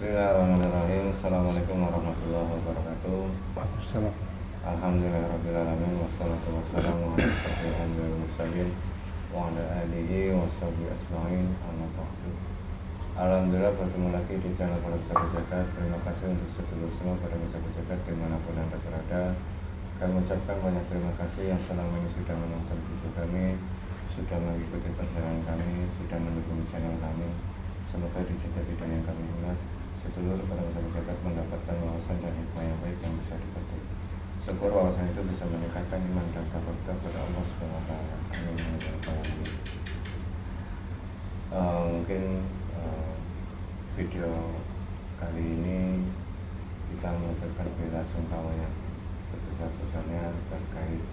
Bismillahirrahmanirrahim. Assalamualaikum warahmatullahi wabarakatuh. Waalaikumsalam. Alhamdulillahirrahmanirrahim. Wassalatu wassalamu ala asyrofil anbiya'i wal mursalin wa ala alihi wa sahbihi ajma'in. Amma ba'du. Alhamdulillah bertemu lagi di channel Para Bisa Berjagat. Terima kasih untuk sedulur semua pada Bisa Berjagat dimanapun Anda berada. Kami mengucapkan banyak terima kasih yang selama ini sudah menonton video kami, sudah mengikuti perjalanan kami, sudah mendukung channel kami. Semoga di setiap video yang kami buat, sedulur pada Bisa Berjagat mendapatkan wawasan dan hikmah yang baik yang bisa dipetik. Syukur wawasan itu bisa meningkatkan iman dan takwa kita kepada Allah SWT. Amin. Mungkin video kali ini kita mengucapkan bela sungkawa yang sebesar-besarnya terkait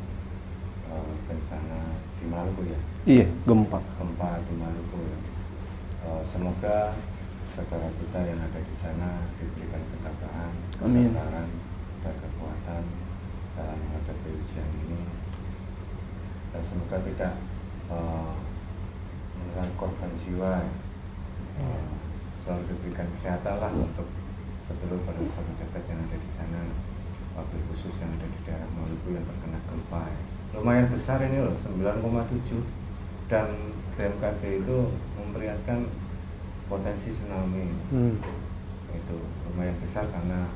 bencana di Maluku ya. Iya, gempa. Gempa di Maluku ya. Semoga saudara kita yang ada di sana diberikan ketabahan, kesabaran, dan kekuatan dalam menghadapi ujian ini. Dan semoga tidak menelan korban jiwa. Selalu diberikan kesehatan lah untuk sedulur pada sahabat jagat yang ada di sana, wabil khusus yang ada di daerah Maluku yang terkena gempa. Lumayan besar ini loh, 9,7, dan BMKG itu memperingatkan potensi tsunami. Itu lumayan besar karena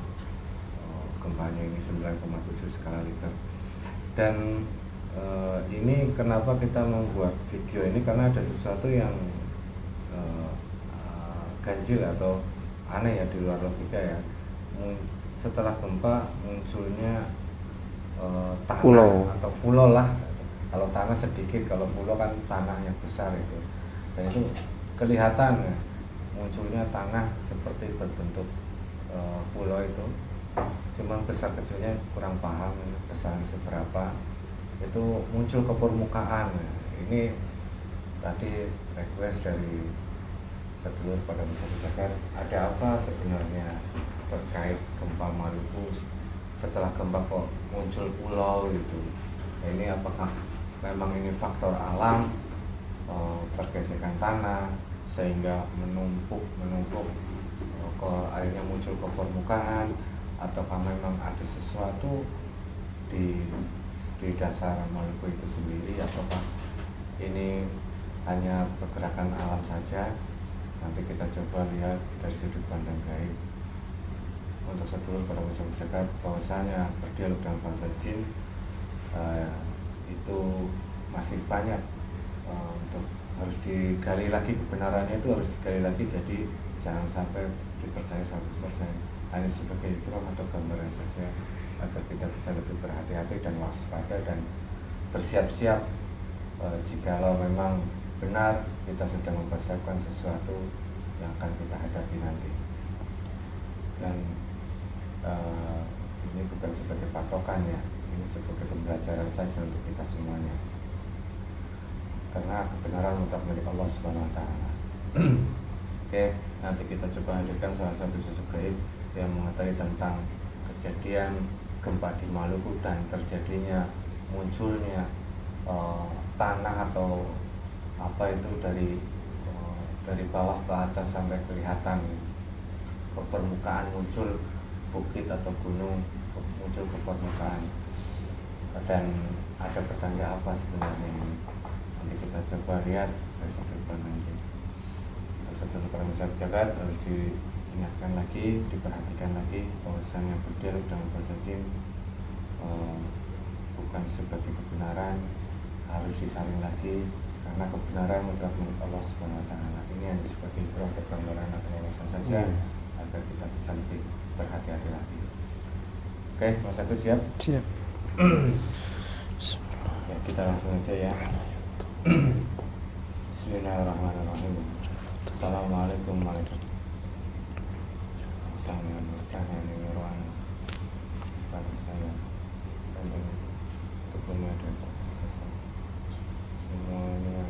gempanya ini 9,7 skala Richter. Dan ini kenapa kita membuat video ini, karena ada sesuatu yang ganjil atau aneh ya, di luar logika ya. Setelah gempa munculnya tanah pulau atau pulau lah. Kalau tanah sedikit, kalau pulau kan tanah yang besar itu. Dan itu kelihatan ya, munculnya tanah seperti berbentuk pulau itu. Cuman besar kecilnya kurang paham besarnya seberapa. Itu muncul ke permukaan. Ini tadi request dari sedulur pada Bisa Berjagat, ada apa sebenarnya terkait gempa Maluku? Setelah gempa kok muncul pulau itu. Ini apakah memang ini faktor alam, pergesekan tanah sehingga menumpuk ke akhirnya muncul ke permukaan, ataukah memang ada sesuatu di dasar Maluku itu sendiri, ataukah ini hanya pergerakan alam saja? Nanti kita coba lihat dari sudut pandang gaib. Untuk sedulur pada Bisa Berjagat, bahwasanya berdialog dengan bangsa jin itu masih banyak, untuk harus digali lagi, kebenarannya itu harus digali lagi. Jadi jangan sampai dipercaya 100%, hanya sebagai ikram atau gambaran saja, agar kita bisa lebih berhati-hati dan waspada dan bersiap-siap jikalau memang benar kita sudah mempersiapkan sesuatu yang akan kita hadapi nanti. Dan ini bukan sebagai patokan ya, ini sebagai pembelajaran saja untuk kita semuanya, karena kebenaran mutlak milik Allah Subhanahu wa Ta'ala. Oke, nanti kita coba hadirkan salah satu sosok gaib yang mengetahui tentang kejadian gempa di Maluku dan terjadinya munculnya tanah atau apa itu dari bawah ke atas sampai kelihatan ke permukaan, muncul bukit atau gunung muncul ke permukaan, dan ada petanda apa sebenarnya ini. Nanti kita coba lihat dari sudut pandang ini. Untuk sedulur Para Bisa Berjagat harus diingatkan lagi, diperhatikan lagi bahwasanya berdialog dengan bahasa jin bukan sebagai kebenaran, harus disaring lagi, karena kebenaran mutlak milik Allah Subhanahu wa Ta'ala. Ini hanya sebagai proses gambaran atau wawasan saja, agar kita bisa lebih berhati-hati lagi. Oke, Mas Agus siap? Siap. Ya, kita langsung aja ya. Bismillahirrahmanirrahim. Assalamualaikum warahmatullahi wabarakatuh. Bagi saya dan untuk kemudian semuanya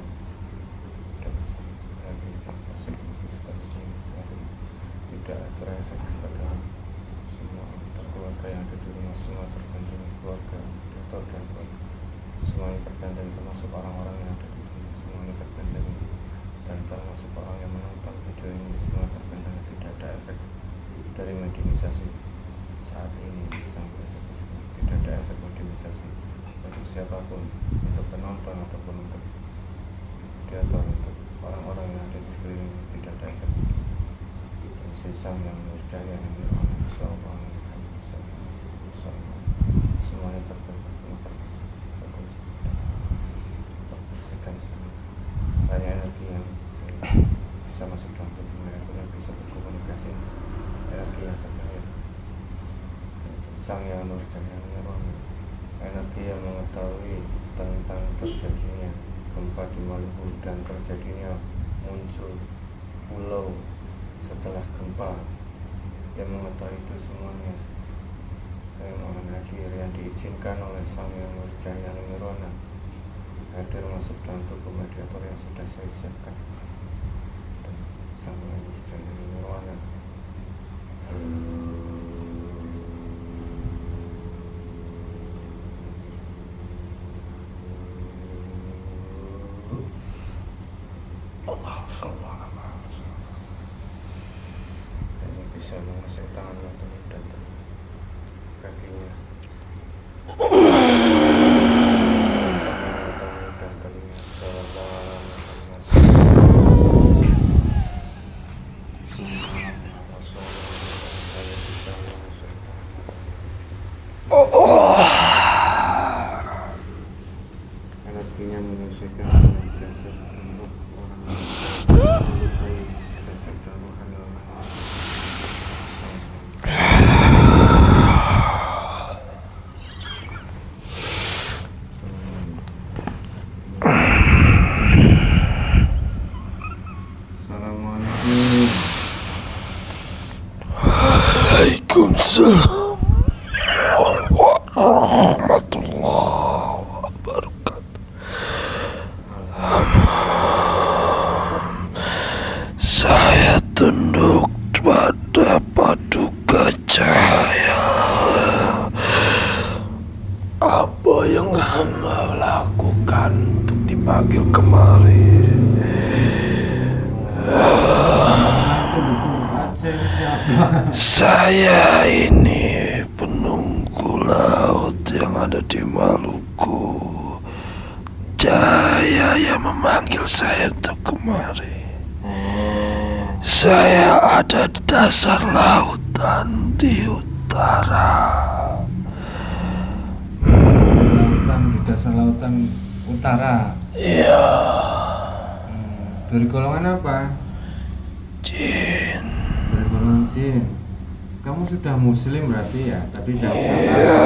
tidak terefek kepada semua keluarga yang ada di rumah. Semua tergantung keluarga atau dan semuanya tergantung, termasuk orang-orang yang ada di sini. Semuanya tergantung, dan termasuk orang yang menonton video ini. Semua tergantung, tidak ada efek modernisasi saat ini sampai seterusnya. Tidak ada efek modernisasi untuk siapapun, untuk penonton ataupun untuk kreator, untuk orang-orang yang ada di sekeliling. Tidak ada efek. Sang yang percaya semuanya terbebas, terbersihkan semua. Banyak energi yang bisa masuk dalam tubuh mereka yang bisa berkomunikasi, energi yang sebenarnya. Sang yang nurjaya energi yang mengetahui tentang terjadinya gempa di Maluku dan terjadinya muncul pulau setelah gempa, yang mengetahui itu semuanya. Saya mohon hadir yang diizinkan oleh Sang Yang Nurjaya Nirwana hadir masuk dalam tubuh mediator yang sudah saya siapkan. Dan Sang Yang Nurjaya Nirwana Allah sallallahu alaihi wasallam. Ini bisa menguasai tangannya dan kakinya. Energinya menyelesaikan jasad untuk orang melukai jasad dan rohani orang. Assalamualaikum. Waalaikumsalam warahmatullahi wabarakatuh. Saya tunduk pada paduka cahaya. Apa yang hamba lakukan untuk dipanggil kemari? Saya ini penunggu laut yang ada di Maluku. Jaya yang memanggil saya untuk kemari. Saya ada di dasar lautan di utara. Lautan di dasar lautan utara. Iya. Dari golongan apa? Jin. Dari golongan jin. Kamu sudah muslim berarti ya? Tadi jawab salah. Ya,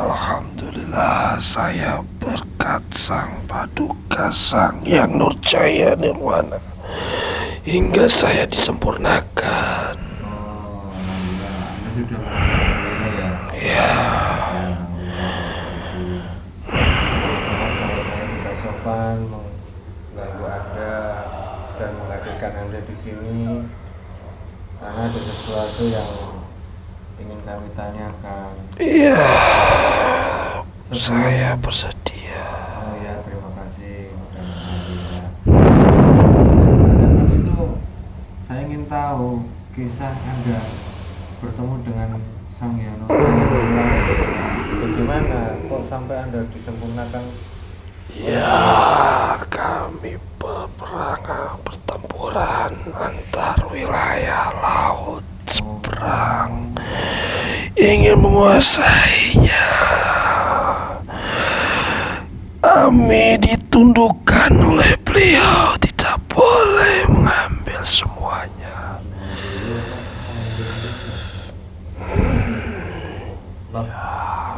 alhamdulillah saya berkat Sang Paduka Sang Yang Nurjaya Nirwana hingga saya disempurnakan. Oh, alhamdulillah. Anda sudah muslim ya? Ya. Kalau saya bisa sopan mengganggu Anda dan menghadirkan Anda di sini karena ada sesuatu yang ingin kami tanyakan. Iya. Saya bersedia. Oh ya, terima kasih. Alhamdulillah. Tanyakan itu saya ingin tahu kisah Anda bertemu dengan Sang Yang Nurjaya. Bagaimana kok sampai Anda disempurnakan? Ya, kami pertempuran antar wilayah laut seberang ingin menguasainya. Kami ditundukkan oleh beliau, tidak boleh mengambil semuanya.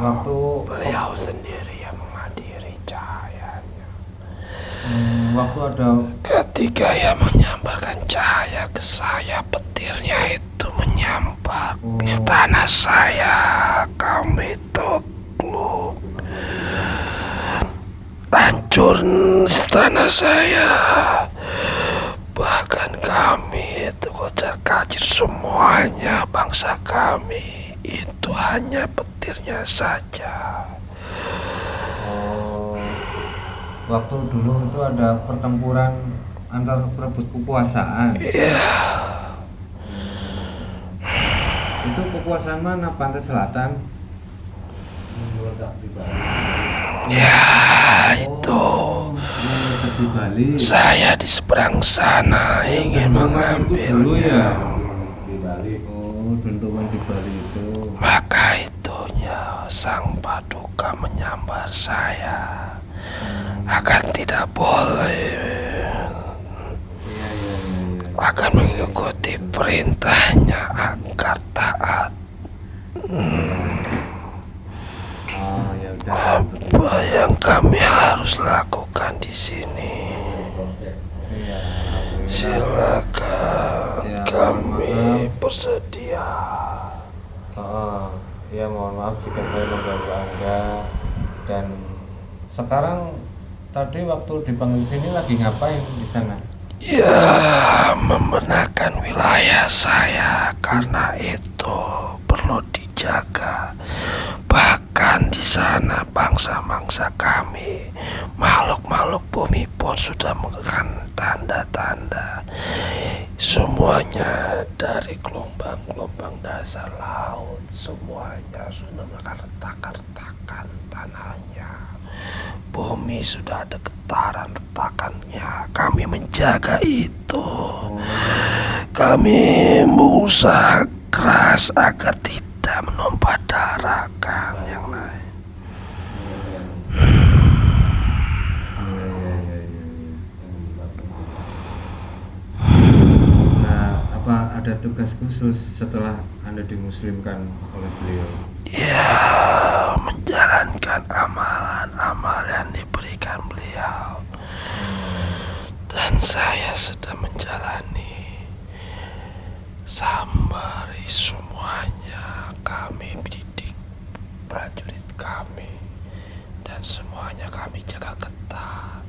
Waktu Beliau sendiri yang menghadiri cahayanya. Waktu ada Ketika ia menyambarkan cahaya ke saya, petirnya itu menyambar istana saya. Kami takluk. Hancur istana saya. Bahkan kami itu kocar-kacir semuanya. Bangsa kami itu hanya petirnya saja. waktu dulu itu ada pertempuran antar perebut kekuasaan. Iya. Itu kekuasaan mana? Pantai Selatan? Ya itu Di Bali. saya di seberang sana ingin mengambil Dulu ya di Bali. Oh, dentuman di Bali itu. Maka itunya sang paduka menyambar saya akan tidak boleh akan mengikuti perintahnya agar taat. Oh, ya udah. Apa yang kami harus lakukan di sini? Iya, Silakan, Ya, kami maaf. bersedia. Ya mohon maaf jika saya mengganggu Anda. Dan sekarang tadi waktu dipanggil sini lagi ngapain di sana? Ya, membenarkan wilayah saya karena itu perlu dijaga. Bahkan di sana bangsa-bangsa kami, makhluk-makhluk bumi pun sudah mengekan tanda-tanda. Semuanya dari gelombang-gelombang dasar laut, semuanya sudah melakukan retakan-retakan tanahnya. Bumi sudah ada getaran-retakannya. Kami menjaga itu. Kami berusaha keras agar tidak menumpah darahkan yang lain. Nah, apa ada tugas khusus setelah Anda dimuslimkan oleh beliau? Ya, menjalankan amalan-amalan yang diberikan beliau. Dan saya sudah menjalani. Sambari semuanya kami didik prajurit kami, dan semuanya kami jaga ketat.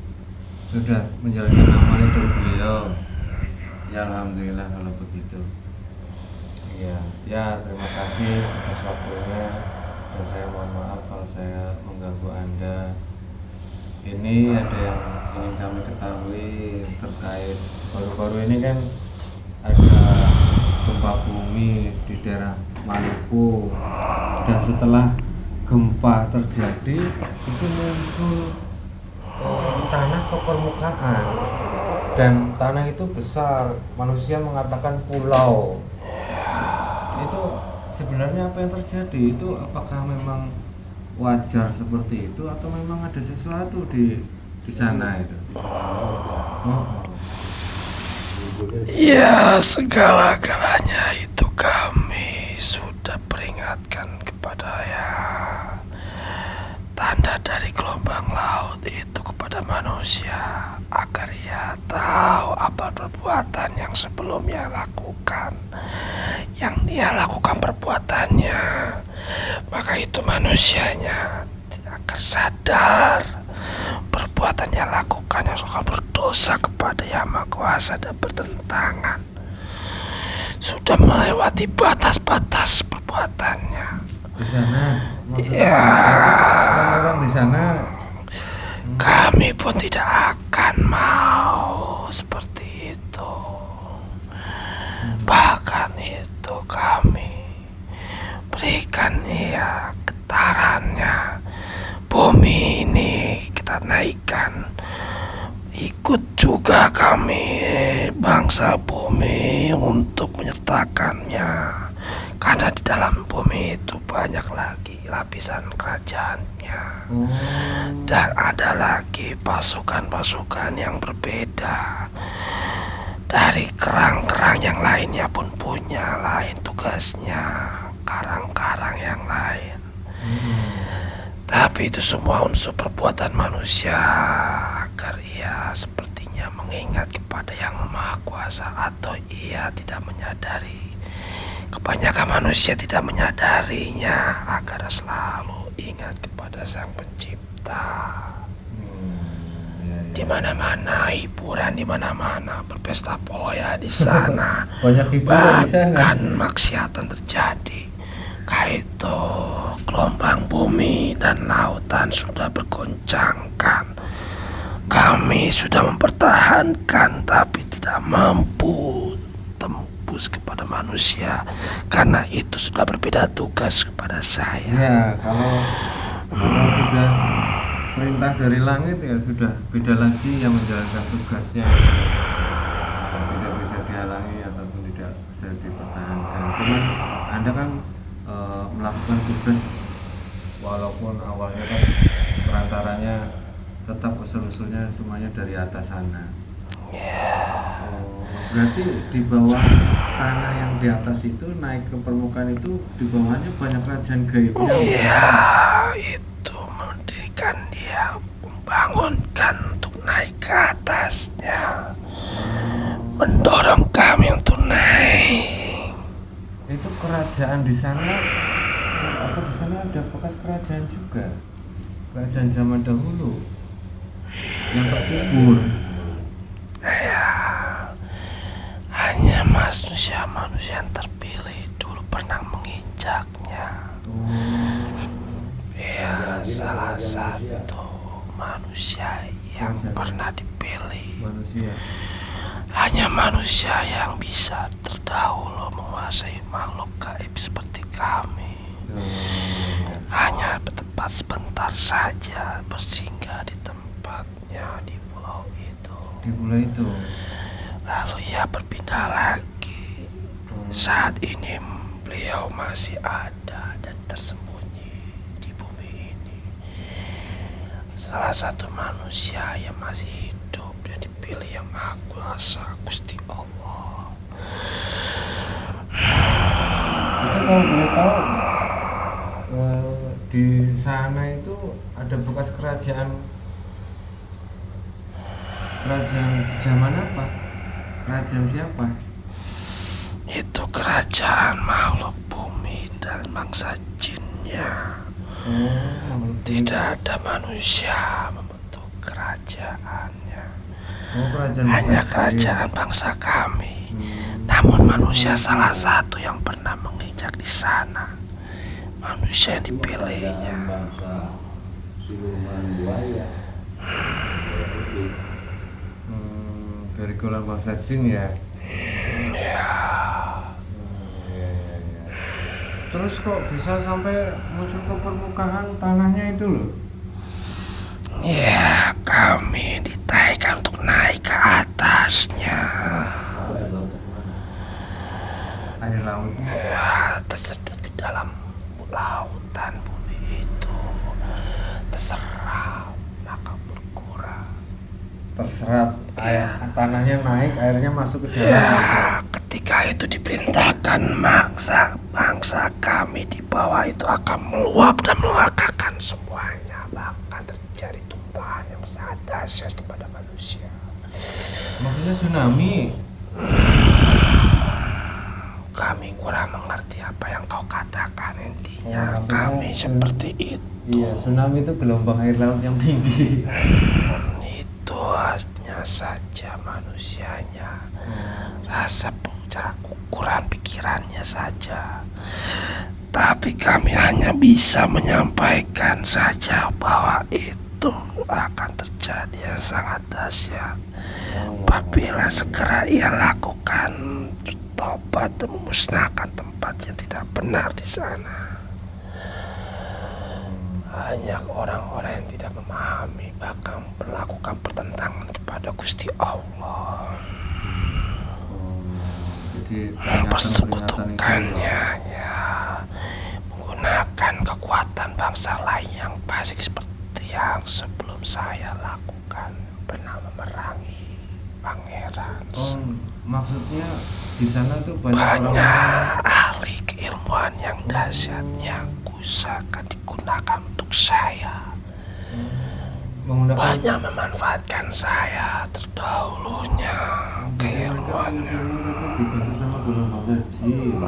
Sudah menjalankan amalnya dari beliau. Ya alhamdulillah kalau begitu. Iya, ya terima kasih atas waktunya. Dan saya mohon maaf kalau saya mengganggu Anda. Ini ada yang ingin kami ketahui terkait baru-baru ini kan ada gempa bumi di daerah Maluku, dan setelah gempa terjadi itu muncul tanah ke permukaan, dan tanah itu besar, manusia mengatakan pulau. Itu sebenarnya apa yang terjadi? Itu apakah memang wajar seperti itu atau memang ada sesuatu di sana itu? Ya, segala-galanya itu kami sudah peringatkan kepada ya. Tanda dari gelombang laut itu kepada manusia agar ia tahu apa perbuatan yang sebelumnya lakukan. Yang dia lakukan perbuatannya, maka itu manusianya akan sadar perbuatannya lakukan yang akan berdosa kepada Yang Maha Kuasa dan bertentangan, sudah melewati batas-batas perbuatannya. Di sana Ya, orang di sana kami pun tidak akan mau seperti itu. Bahkan itu kami berikan ya getarannya. Bumi ini kita naikkan. Ikut juga kami bangsa bumi untuk menyertakannya. Karena di dalam bumi itu banyak lagi lapisan kerajaannya. Dan ada lagi pasukan-pasukan yang berbeda. Dari kerang-kerang yang lainnya pun punya lain tugasnya, karang-karang yang lain. Tapi itu semua unsur perbuatan manusia agar ia sepertinya mengingat kepada Yang Maha Kuasa, atau ia tidak menyadari. Kebanyakan manusia tidak menyadarinya agar selalu ingat kepada Sang Pencipta. Di mana-mana hiburan, di mana-mana berpesta poya di sana. banyak hiburan di sana. Bahkan maksiatan terjadi. Kayak itu gelombang bumi dan lautan sudah bergoncangkan. Kami sudah mempertahankan tapi tidak mampu tembus sekaligus kepada manusia, karena itu sudah berbeda tugas kepada saya. Ya, kalau sudah perintah dari langit ya sudah beda lagi yang menjalankan tugasnya. Tidak bisa dihalangi ataupun tidak bisa dipertahankan. Cuman Anda kan melakukan tugas walaupun awalnya kan perantaranya tetap usul-usulnya semuanya dari atas sana. Berarti di bawah tanah yang di atas itu naik ke permukaan itu di bawahnya banyak kerajaan gaibnya. Ya, itu mendirikan dia, membangunkan untuk naik ke atasnya, mendorong kami untuk naik. Itu kerajaan di sana, apa di sana ada bekas kerajaan juga? Kerajaan zaman dahulu yang terkubur. Ya, hanya manusia yang terpilih dulu pernah menginjaknya. Ya, salah satu manusia yang pernah dipilih. Hanya manusia yang bisa terdahulu menguasai makhluk gaib seperti kami. Hanya bertempat sebentar saja bersinggah di tempatnya di pulau itu. Di pulau itu. Lalu ia berpindah lagi. Saat ini beliau masih ada dan tersembunyi di bumi ini. Salah satu manusia yang masih hidup dan dipilih yang Maha Kuasa, Gusti Allah. Itu kalau boleh tahu, di sana itu ada bekas kerajaan di zaman apa? Kerajaan siapa? Itu kerajaan makhluk bumi dan bangsa jinnya. Tidak ada manusia membentuk kerajaannya. Hanya kerajaan bangsa kami. Namun manusia salah satu yang pernah menginjak di sana. Manusia yang dipilihnya. Dari golongan bangsa jin ya. Ya. Terus kok bisa sampai muncul ke permukaan tanahnya itu loh? Ya, kami ditaikan untuk naik ke atasnya. Air lautnya Ya, tersedot ke dalam lautan bumi itu, terserap, maka berkurang. terserap air, tanahnya naik, airnya masuk ke dalam. Ya, ketika itu diperintahkan bangsa kami di bawah itu akan meluap dan melakakan semuanya, bahkan terjadi tumpahan yang sangat dahsyat kepada manusia. Maksudnya tsunami? Kami kurang mengerti apa yang kau katakan, intinya Oh, kami seperti itu. Iya, tsunami itu gelombang air laut yang tinggi. Itu hanya saja manusianya, rasa ukuran pikirannya saja. Tapi kami hanya bisa menyampaikan saja bahwa itu akan terjadi yang sangat dahsyat. Apabila segera ia lakukan tobat dan memusnahkan tempat yang tidak benar di sana. Hanya orang-orang yang tidak memahami bahkan melakukan pertentangan kepada Gusti Allah. Jadi Persekutukannya ya, menggunakan kekuatan bangsa lain yang fasik seperti yang sebelum saya lakukan, pernah memerangi pangeran. Maksudnya di sana tuh banyak Banyak ahli keilmuan yang dahsyat yang usahakan digunakan untuk saya. menggunakan Banyak memanfaatkan saya terdahulunya keilmuannya. dibantu sama golongan bangsa jin.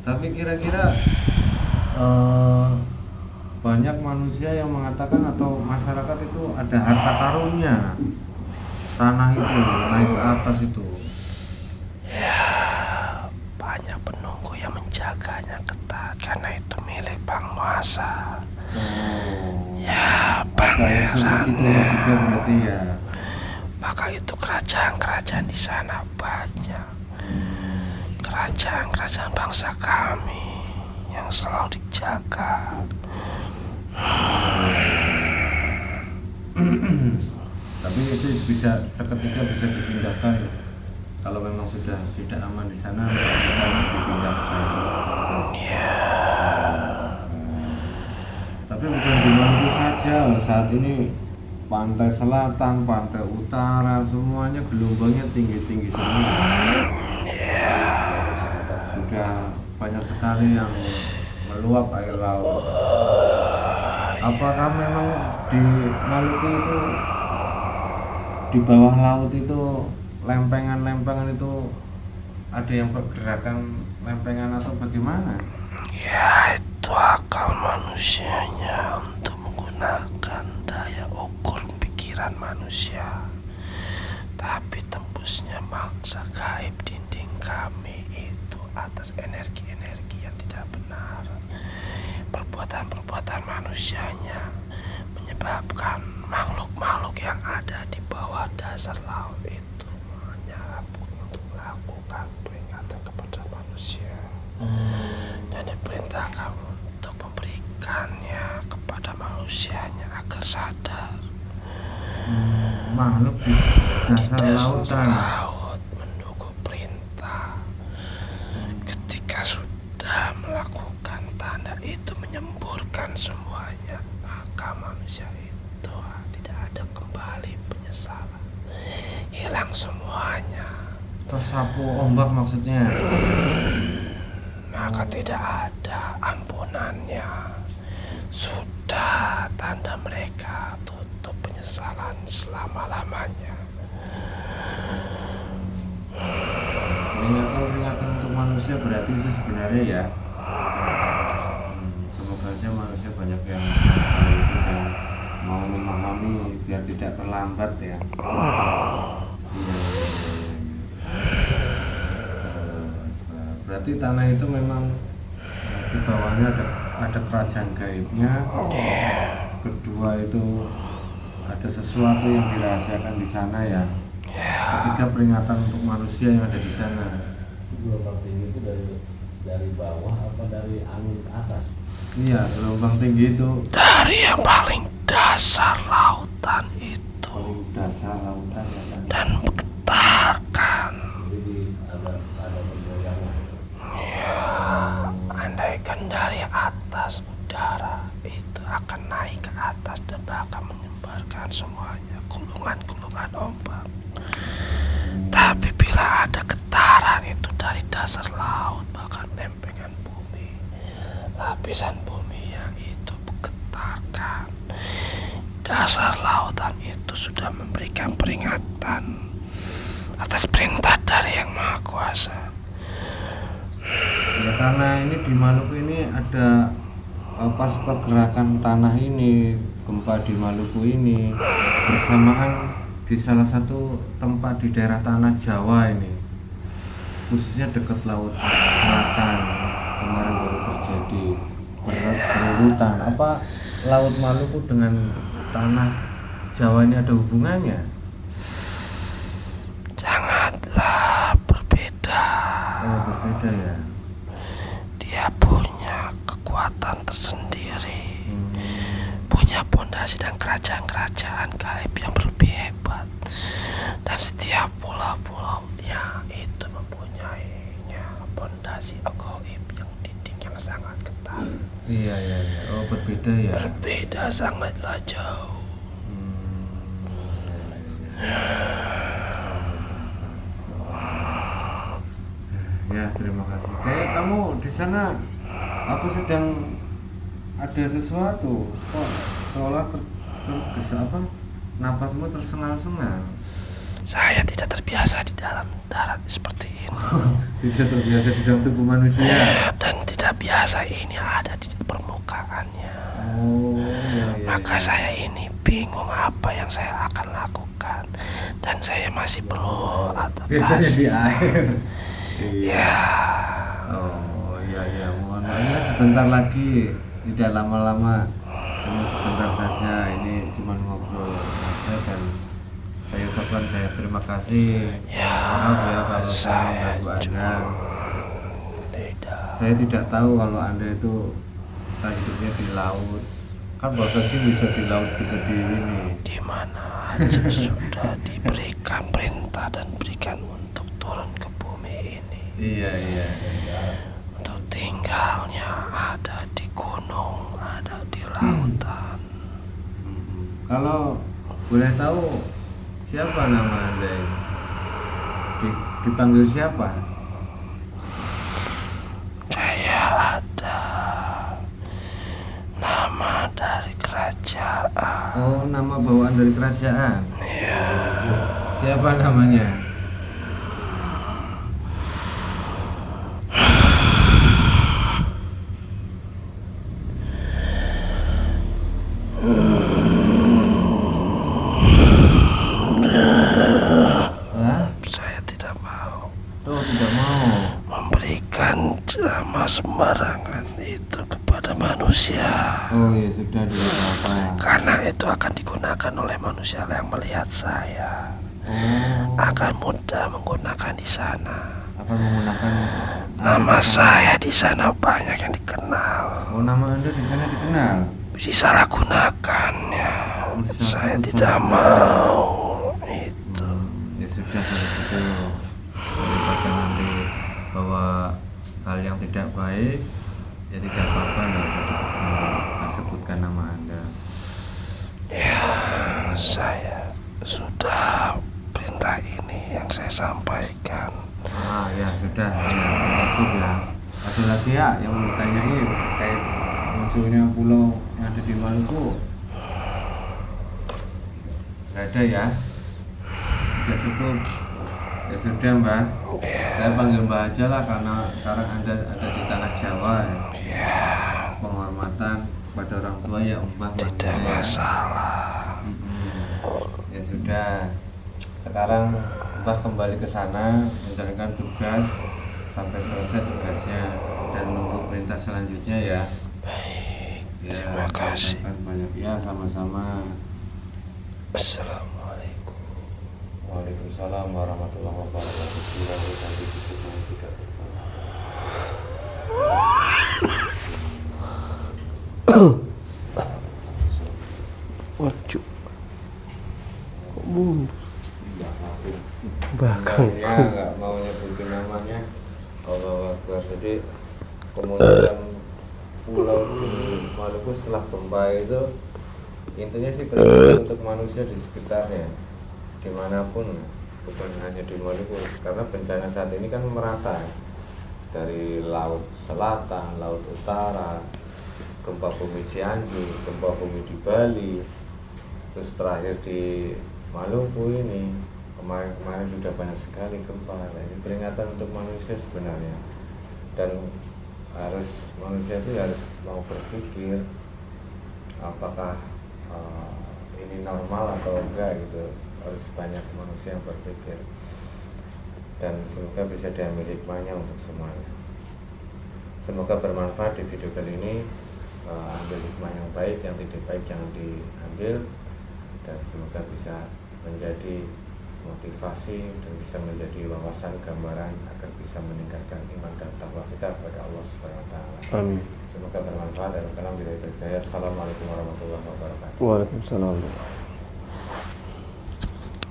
Tapi kira-kira banyak manusia yang mengatakan atau masyarakat itu ada harta karunnya, tanah itu naik ke atas itu. Ya, banyak penunggu yang menjaganya ketat karena itu milik penguasa. Ya, kayak pangeran. situ juga berarti ya. Maka itu kerajaan-kerajaan di sana banyak. Kerajaan-kerajaan bangsa kami yang selalu dijaga. Tapi itu bisa seketika bisa dipindahkan kalau memang sudah tidak aman di sana, bisa dipindahkan. Tapi bukan di Maluku saja, saat ini pantai selatan, pantai utara, semuanya gelombangnya tinggi-tinggi semua. Sudah banyak sekali yang meluap air laut. Apakah memang di Maluku itu, di bawah laut itu, lempengan-lempengan itu ada yang pergerakan lempengan atau bagaimana? Ya, itu akal manusianya untuk menggunakan daya ukur pikiran manusia. Tapi tembusnya maksa gaib dinding kami itu atas energi-energi yang tidak benar. Perbuatan-perbuatan manusianya menyebabkan makhluk-makhluk yang ada di bawah dasar laut itu menyerap untuk melakukan peringatan kepada manusia. Dan diperintahkan untuk memberikannya kepada manusianya agar sadar. Makhluk di dasar lautan. Laut menunggu perintah. Ketika sudah melakukan tanda itu menyemburkan semuanya, maka manusia itu tidak ada kembali penyesalan. Hilang semuanya. Tersapu ombak maksudnya. Maka tidak ada ampunannya. Sudah tanda mereka tutup penyesalan selama-lamanya. Peringatan untuk manusia berarti itu sebenarnya ya. Semoga saja manusia banyak yang tahu itu dan mau memahami biar tidak terlambat ya. Iya. Berarti tanah itu memang di bawahnya ada kerajaan gaibnya. Kedua itu ada sesuatu yang dirahasiakan di sana ya. Ketiga peringatan untuk manusia yang ada di sana. Gelombang tinggi itu dari bawah apa dari angin ke atas? Iya, gelombang tinggi itu Dari yang paling dasar lautan itu paling dasar lautan ya kan. dan menggetarkan. Jadi ada bergoyangan. Andaikan dari atas udara itu akan naik ke atas dan bahkan menyebarkan semuanya gulungan-gulungan ombak. Tapi bila ada getaran itu dari dasar laut, bahkan lempengan bumi, lapisan bumi yang itu menggetarkan, dasar lautan itu sudah memberikan peringatan atas perintah dari Yang Maha Kuasa. Ya karena ini di Maluku ini ada pas pergerakan tanah ini, gempa di Maluku ini bersamaan di salah satu tempat di daerah tanah Jawa ini, khususnya dekat laut selatan kemarin baru terjadi berurutan. Apa laut Maluku dengan tanah Jawa ini ada hubungannya? Sangatlah berbeda. Oh berbeda ya. Dia punya kekuatan tersendiri, punya pondasi dan kerajaan-kerajaan gaib yang lebih hebat, dan setiap pulau-pulaunya itu mempunyainya pondasi gaib yang dinding yang sangat ketat. Iya. Oh berbeda ya. Berbeda sangatlah jauh. Ya terima kasih. Kayak kamu di sana apa sedang ada sesuatu? Kok seolah tergesa apa? Napasmu tersengal-sengal. Saya tidak terbiasa di dalam darat seperti ini. Tidak terbiasa di dalam tubuh manusia. Dan tidak biasa ini ada di permukaannya. Oh ya. Maka saya ini bingung apa yang saya akan lakukan, dan saya masih perlu Biasanya adaptasi. di air. Ya, Oh iya. Mohon maaf sebentar lagi, tidak lama-lama. Ini sebentar saja. Ini cuma teman ngobrol aja, dan saya ucapkan saya terima kasih. Ya, Maaf ya kalau saya mengganggu Anda. Saya tidak tahu kalau Anda itu hidupnya di laut. Kan bosan sih, bisa di laut, bisa di ini. di mana aja sudah diberikan perintah dan berikan untuk turun ke bumi ini. Iya. Untuk tinggalnya ada di gunung, ada di lautan. Kalau boleh tahu siapa nama Anda ini? Dipanggil siapa? Saya ada nama dari kerajaan. Oh, nama bawaan dari kerajaan. Ya, Siapa namanya? Hah? saya tidak mau Oh, tidak mau. memberikan ceramah sembarangan itu kepada manusia, Oh ya sudah, tidak apa-apa. karena itu akan digunakan oleh manusia yang melihat saya. Oh, Akan mudah menggunakan di sana. akan menggunakan Nama saya di sana banyak yang dikenal. Oh, nama Anda di sana dikenal. Disalahgunakannya. Saya tidak mau itu. Ya sudah, kalau gitu daripada nanti bawa hal yang tidak baik, ya tidak apa-apa, nggak usah sebutkan nama Anda. Ya, saya sudah perintah ini yang saya sampaikan. Ya sudah, ya cukup ya. Ada lagi ya yang mau ditanyain terkait munculnya pulau yang ada di Maluku? Nggak ada ya? Sudah cukup. Ya sudah Mbah, saya panggil Mbah aja lah karena sekarang Anda ada di tanah Jawa ya. Penghormatan pada orang tua ya Mbah. Tidak masalah. Ya sudah, sekarang Mbah kembali ke sana menjalankan tugas sampai selesai tugasnya dan menunggu perintah selanjutnya ya. Baik, Ya, terima kasih. banyak ya, sama-sama. Assalamualaikum. Waalaikumsalam warahmatullahi wabarakatuh. Silakan ditutup tidak Waduh. Enggaknya nggak mau nyebutin namanya. Allah Akbar. Jadi kemudian pulau di Maluku setelah gempa itu intinya sih penting untuk manusia di sekitarnya, dimanapun, bukan hanya di Maluku, karena bencana saat ini kan merata dari laut selatan, laut utara, gempa bumi Cianjur, gempa bumi di Bali, terus terakhir di Maluku ini kemarin sudah banyak sekali gempa. Nah, ini peringatan untuk manusia sebenarnya, dan manusia itu harus mau berpikir apakah ini normal atau enggak gitu. Harus banyak manusia yang berpikir, dan semoga bisa diambil hikmahnya untuk semuanya. Semoga bermanfaat di video kali ini. Ambil hikmah yang baik, yang tidak baik jangan diambil, dan semoga bisa menjadi motivasi dan bisa menjadi wawasan gambaran agar bisa meningkatkan iman dan takwa kita kepada Allah Subhanahu wa taala. Amin. Semoga bermanfaat dan kalam bila itu. Assalamualaikum warahmatullahi wabarakatuh. Waalaikumsalam.